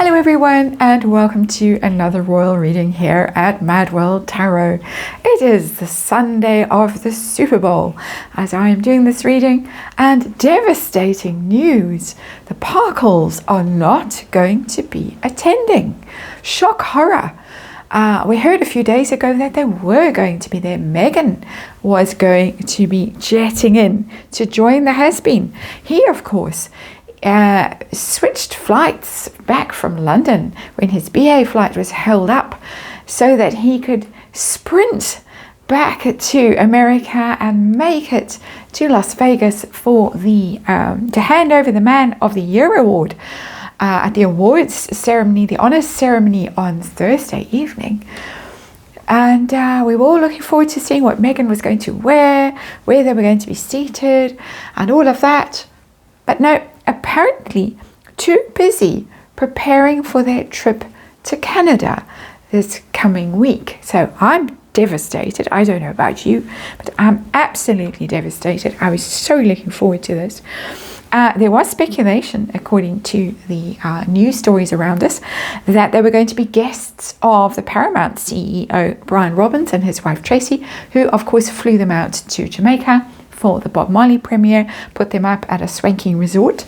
Hello everyone, and welcome to another royal reading here at MadWorldTarot. It is the Sunday of the Super Bowl as I am doing this reading, and devastating news. The Parkles are not going to be attending. Shock horror. We heard a few days ago that they were going to be there. Meghan was going to be jetting in to join the has-been. He, of course, switched flights back from London when his BA flight was held up so that he could sprint back to America and make it to Las Vegas for the to hand over the Man of the Year award at the awards ceremony, the honors ceremony on Thursday evening. And we were all looking forward to seeing what Meghan was going to wear, where they were going to be seated, and all of that. But no, apparently too busy preparing for their trip to Canada this coming week. So I'm devastated. I don't know about you, but I'm absolutely devastated. I was so looking forward to this. There was speculation, according to the news stories around us, that they were going to be guests of the Paramount CEO, Brian Robbins, and his wife Tracy, who of course flew them out to Jamaica for the Bob Marley premiere, put them up at a swanky resort.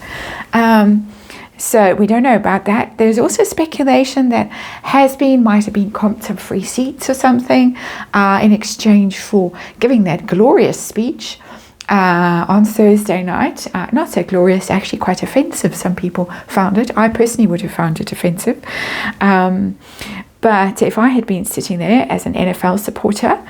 So we don't know about that. There's also speculation that might have been comped some free seats or something in exchange for giving that glorious speech on Thursday night. Not so glorious, actually quite offensive. Some people found it. I personally would have found it offensive. But if I had been sitting there as an NFL supporter.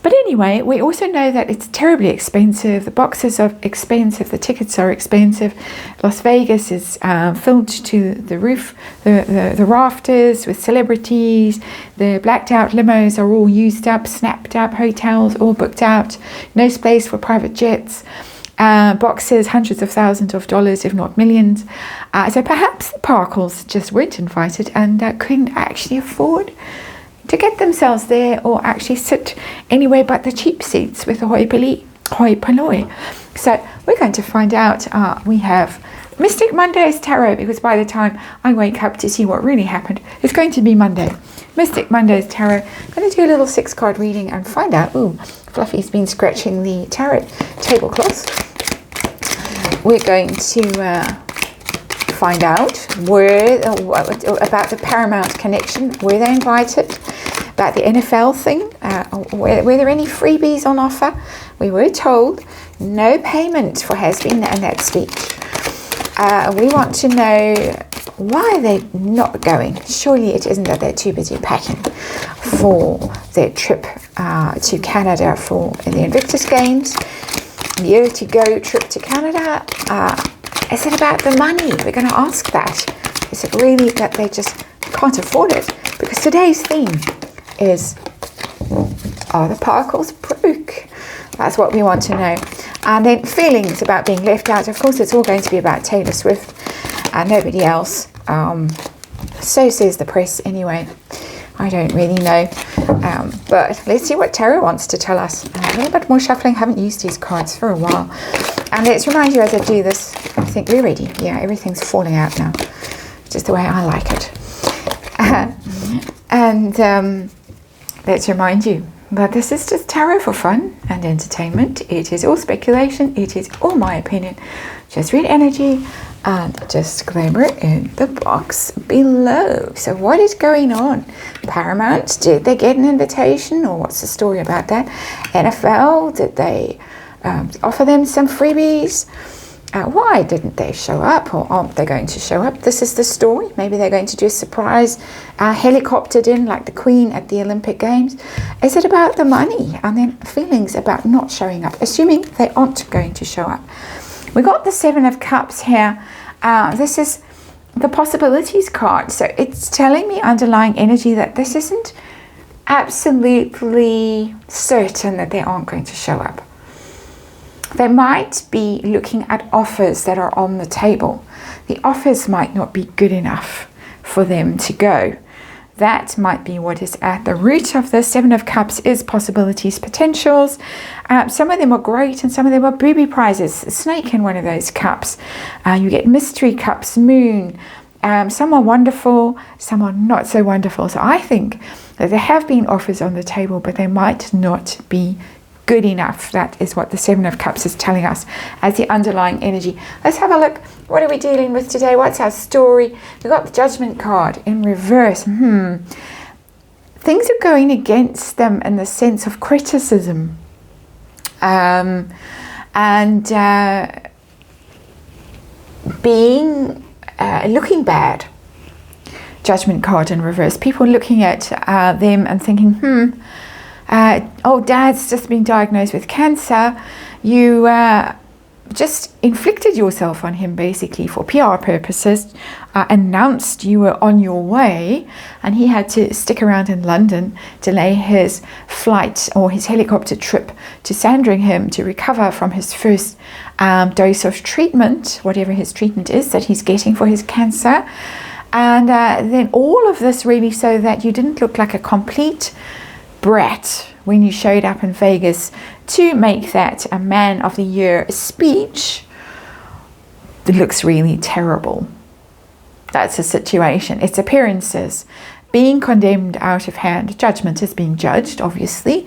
But anyway, we also know that it's terribly expensive. The boxes are expensive. The tickets are expensive. Las Vegas is filled to the roof, the rafters with celebrities. The blacked out limos are all used up, snapped up. Hotels all booked out. No space for private jets. Boxes, hundreds of thousands of dollars, if not millions. So perhaps the Parkles just weren't invited and couldn't actually afford to get themselves there, or actually sit anywhere but the cheap seats with the hoi polloi. So we're going to find out. We have Mystic Monday's Tarot, because by the time I wake up to see what really happened, it's going to be Monday. Mystic Monday's Tarot. I'm going to do a little 6-card reading and find out. Ooh, Fluffy's been scratching the tarot tablecloth. We're going to find out about the Paramount connection. Were they invited? About the NFL thing. Were there any freebies on offer? We were told no payment for has-been and that speech. We want to know why they're not going. Surely it isn't that they're too busy packing for their trip to Canada for the Invictus Games. Year to go trip to Canada. Is it about the money? We're going to ask that. Is it really that they just can't afford it? Because today's theme is, are the Parkles broke? That's what we want to know. And then feelings about being left out. Of course, it's all going to be about Taylor Swift and nobody else. So says the press anyway. I don't really know. But let's see what Tarot wants to tell us. A little bit more shuffling. Haven't used these cards for a while. And let's remind you as I do this, I think we're ready. Yeah, everything's falling out now. Just the way I like it. And let's remind you that this is just tarot for fun and entertainment. It is all speculation. It is all my opinion. Just read energy and disclaimer in the box below. So what is going on? Paramount, did they get an invitation, or what's the story about that? NFL, did they offer them some freebies? Why didn't they show up, or aren't they going to show up? This is the story. Maybe they're going to do a surprise helicoptered in like the Queen at the Olympic Games. Is it about the money? And then feelings about not showing up, assuming they aren't going to show up. We got the 7 of Cups here. This is the possibilities card. So it's telling me underlying energy that this isn't absolutely certain that they aren't going to show up. They might be looking at offers that are on the table. The offers might not be good enough for them to go. That might be what is at the root of the 7 of Cups is possibilities, potentials. Some of them are great and some of them are booby prizes. A snake in one of those cups. You get mystery cups, moon, Some are wonderful, some are not so wonderful. So I think that there have been offers on the table, but they might not be good enough. That is what the Seven of Cups is telling us as the underlying energy. Let's have a look. What are we dealing with today? What's our story? We've got the Judgment card in reverse. Things are going against them in the sense of criticism. Being looking bad. Judgment card in reverse. People looking at them and thinking, oh, Dad's just been diagnosed with cancer. You just inflicted yourself on him basically for PR purposes, announced you were on your way, and he had to stick around in London, delay his flight or his helicopter trip to Sandringham to recover from his first dose of treatment, whatever his treatment is that he's getting for his cancer. And then all of this really so that you didn't look like a complete brat when you showed up in Vegas to make that a Man of the Year speech. It looks really terrible. That's the situation. It's appearances being condemned out of hand. Judgment is being judged, obviously,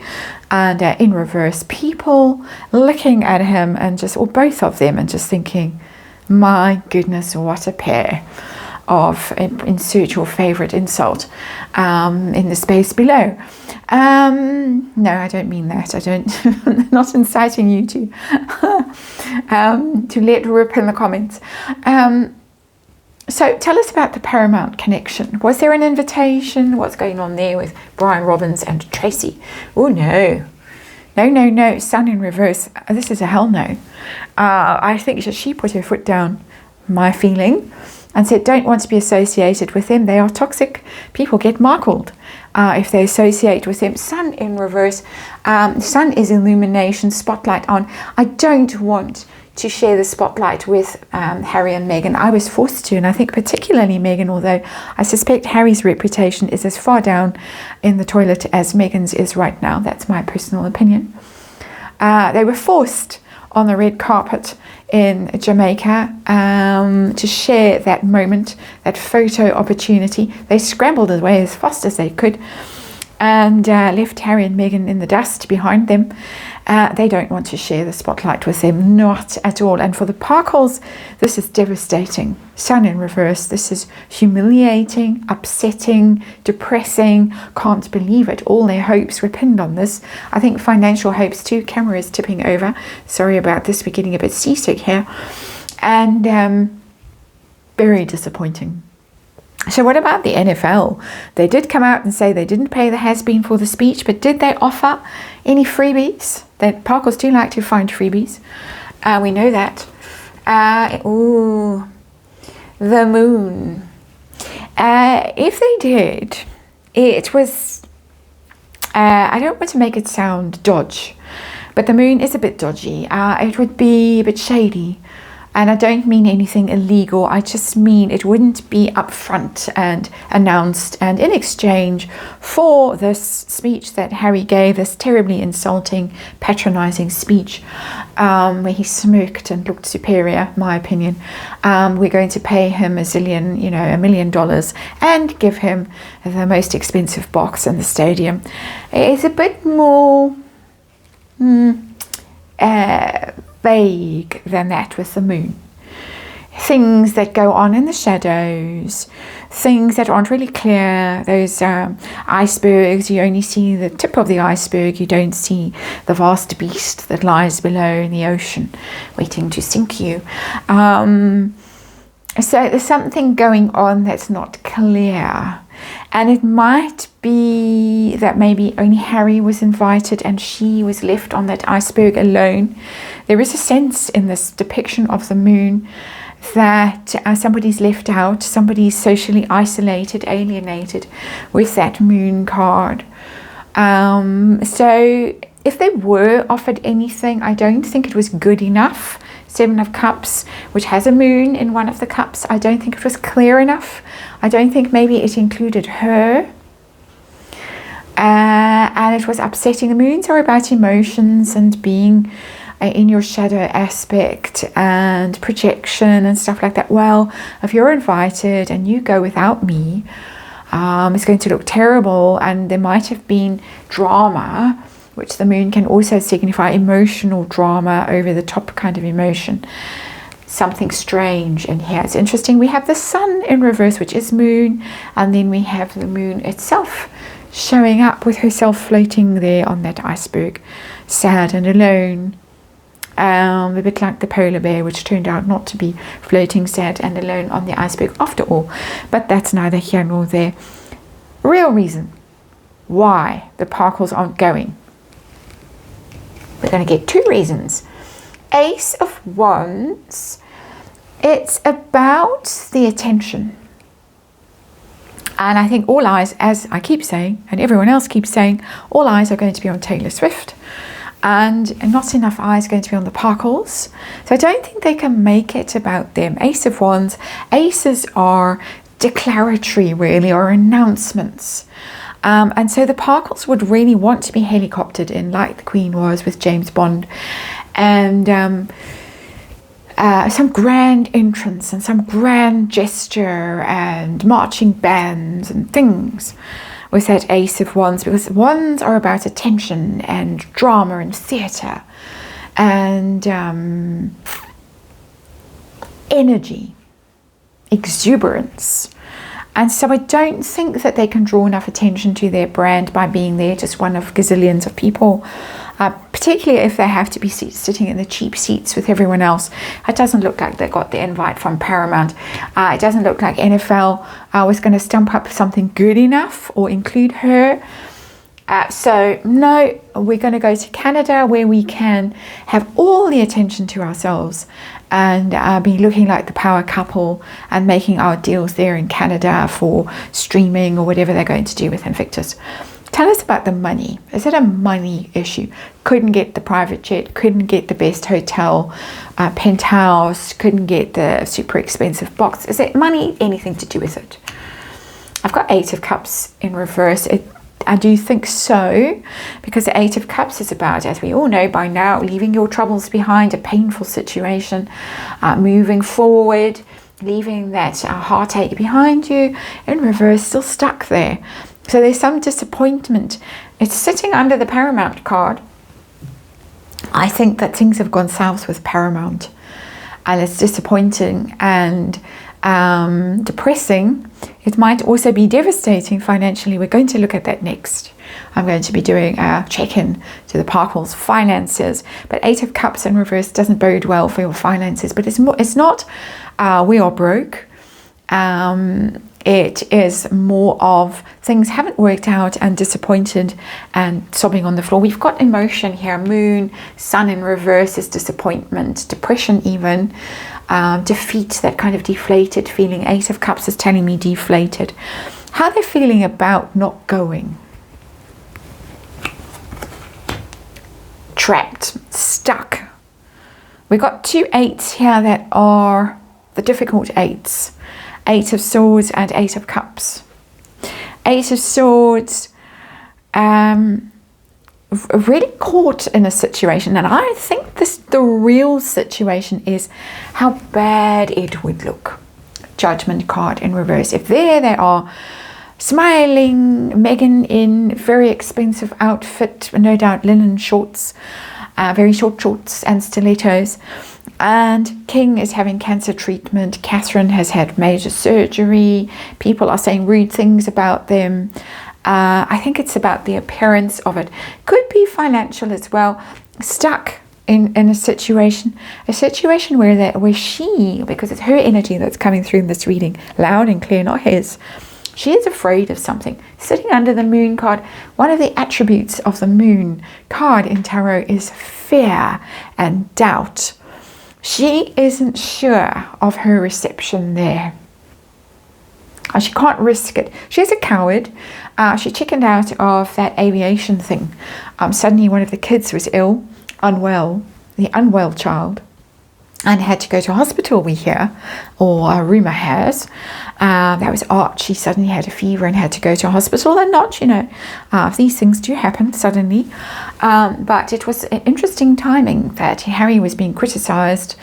and in reverse, people looking at him and just, or both of them, and just thinking, my goodness, what a pair of, insert your favorite insult in the space below. No, I don't mean that. I don't. I'm not inciting you to let rip in the comments. So tell us about the Paramount connection. Was there an invitation? What's going on there with Brian Robbins and Tracy? Oh no. No. Sun in reverse. This is a hell no. I think she put her foot down, my feeling, and said, don't want to be associated with them. They are toxic. People get markled if they associate with them. Sun in reverse. Sun is illumination, spotlight on. I don't want to share the spotlight with Harry and Meghan. I was forced to, and I think particularly Meghan, although I suspect Harry's reputation is as far down in the toilet as Meghan's is right now. That's my personal opinion. They were forced on the red carpet in Jamaica to share that moment, that photo opportunity. They scrambled away as fast as they could and left Harry and Meghan in the dust behind them. They don't want to share the spotlight with them, not at all. And for the Parkles, this is devastating. Sun in reverse. This is humiliating, upsetting, depressing. Can't believe it. All their hopes were pinned on this. I think financial hopes too. Camera is tipping over. Sorry about this. We're getting a bit seasick here. And very disappointing. So what about the NFL? They did come out and say they didn't pay the has-been for the speech, but did they offer any freebies? The Parkers do like to find freebies. We know that. The moon. If they did, it was, I don't want to make it sound dodge, but the moon is a bit dodgy. It would be a bit shady. And I don't mean anything illegal. I just mean it wouldn't be upfront and announced. And in exchange for this speech that Harry gave, this terribly insulting, patronizing speech, where he smirked and looked superior, my opinion, we're going to pay him $1 million and give him the most expensive box in the stadium. It's a bit more vague than that with the moon. Things that go on in the shadows, things that aren't really clear, those icebergs, you only see the tip of the iceberg, you don't see the vast beast that lies below in the ocean waiting to sink you. So there's something going on that's not clear. And it might be that maybe only Harry was invited and she was left on that iceberg alone. There is a sense in this depiction of the moon that somebody's left out, somebody's socially isolated, alienated with that moon card. So if they were offered anything, I don't think it was good enough. Seven of Cups, which has a moon in one of the cups, I don't think it was clear enough. I don't think maybe it included her. And it was upsetting. The moons are about emotions and being in your shadow aspect and projection and stuff like that. Well, if you're invited and you go without me, it's going to look terrible, and there might have been drama, which the moon can also signify emotional drama, over the top kind of emotion. Something strange in here. It's interesting. We have the sun in reverse, which is moon, and then we have the moon itself showing up with herself floating there on that iceberg, sad and alone. A bit like the polar bear, which turned out not to be floating sad and alone on the iceberg after all. But that's neither here nor there. Real reason why the Parkles aren't going. We're going to get two reasons. Ace of Wands, it's about the attention. And I think all eyes, as I keep saying, and everyone else keeps saying, all eyes are going to be on Taylor Swift. And not enough eyes going to be on the Parkles. So I don't think they can make it about them. Ace of Wands. Aces are declaratory, really, or announcements. And so the Parkles would really want to be helicoptered in, like the Queen was with James Bond. And some grand entrance and some grand gesture and marching bands and things with that Ace of Wands, because wands are about attention and drama and theatre and energy, exuberance. And so I don't think that they can draw enough attention to their brand by being there, just one of gazillions of people, particularly if they have to be sitting in the cheap seats with everyone else. It doesn't look like they got the invite from Paramount. It doesn't look like NFL was going to stump up something good enough or include her. So no, we're going to go to Canada, where we can have all the attention to ourselves and be looking like the power couple and making our deals there in Canada for streaming or whatever they're going to do with Invictus. Tell us about the money. Is it a money issue? Couldn't get the private jet, couldn't get the best hotel, penthouse, couldn't get the super expensive box. Is it money? Anything to do with it? I've got Eight of Cups in reverse. I do think so, because the Eight of Cups is about, as we all know by now, leaving your troubles behind, a painful situation, moving forward, leaving that heartache behind you. In reverse, still stuck there. So there's some disappointment. It's sitting under the Paramount card. I think that things have gone south with Paramount, and it's disappointing and depressing. It might also be devastating financially. We're going to look at that next. I'm going to be doing a check-in to the Parkles' finances. But Eight of Cups in reverse doesn't bode well for your finances. But it's not we are broke. It is more of things haven't worked out and disappointed and sobbing on the floor. We've got emotion here. Moon, sun in reverse is disappointment, depression even. Defeat, that kind of deflated feeling. Eight of Cups is telling me deflated. How they're feeling about not going. Trapped, stuck. We've got two eights here that are the difficult eights. Eight of Swords and Eight of Cups. Eight of Swords, really caught in a situation, and I think the real situation is how bad it would look. Judgment card in reverse. If there they are, smiling, Meghan in very expensive outfit, no doubt linen shorts, very short shorts and stilettos, and King is having cancer treatment. Catherine has had major surgery. People are saying rude things about them. I think it's about the appearance of it. Could be financial as well. Stuck in a situation where she, because it's her energy that's coming through in this reading, loud and clear, not his. She is afraid of something. Sitting under the Moon card, one of the attributes of the Moon card in tarot is fear and doubt. She isn't sure of her reception there. She can't risk it. She's a coward. She chickened out of that aviation thing. Suddenly one of the kids was ill, unwell, the unwell child, and had to go to hospital, we hear, or a rumour has. That was Archie suddenly had a fever and had to go to hospital, and not, these things do happen suddenly. But it was an interesting timing that Harry was being criticised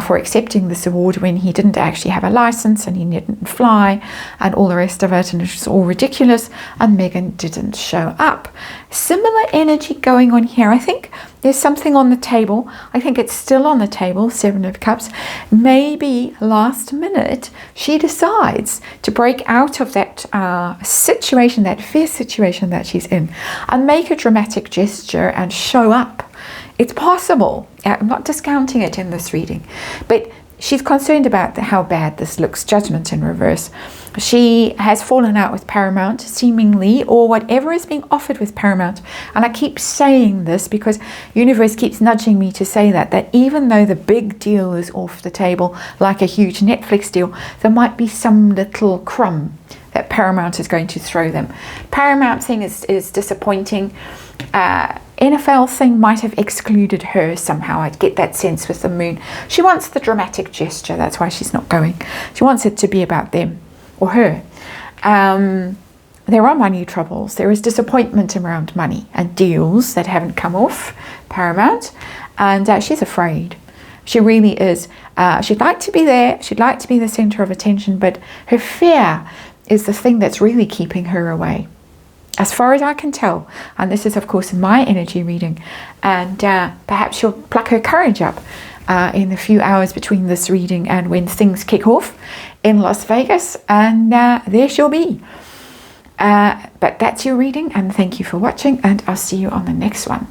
for accepting this award when he didn't actually have a license and he didn't fly and all the rest of it, and it was all ridiculous, and Meghan didn't show up. Similar energy going on here. I think there's something on the table. I think it's still on the table, Seven of Cups. Maybe last minute she decides to break out of that situation, that fear situation that she's in, and make a dramatic gesture and show up. It's possible. I'm not discounting it in this reading, but she's concerned about how bad this looks. Judgment in reverse. She has fallen out with Paramount, seemingly, or whatever is being offered with Paramount. And I keep saying this because universe keeps nudging me to say that even though the big deal is off the table, like a huge Netflix deal, there might be some little crumb that Paramount is going to throw them. Paramount thing is disappointing. NFL thing might have excluded her somehow. I get that sense with the moon. She wants the dramatic gesture. That's why she's not going. She wants it to be about them or her. There are money troubles. There is disappointment around money and deals that haven't come off Paramount. And she's afraid. She really is. She'd like to be there. She'd like to be the center of attention. But her fear is the thing that's really keeping her away, as far as I can tell. And this is, of course, my energy reading. And perhaps she'll pluck her courage up in the few hours between this reading and when things kick off in Las Vegas. And there she'll be. But that's your reading. And thank you for watching. And I'll see you on the next one.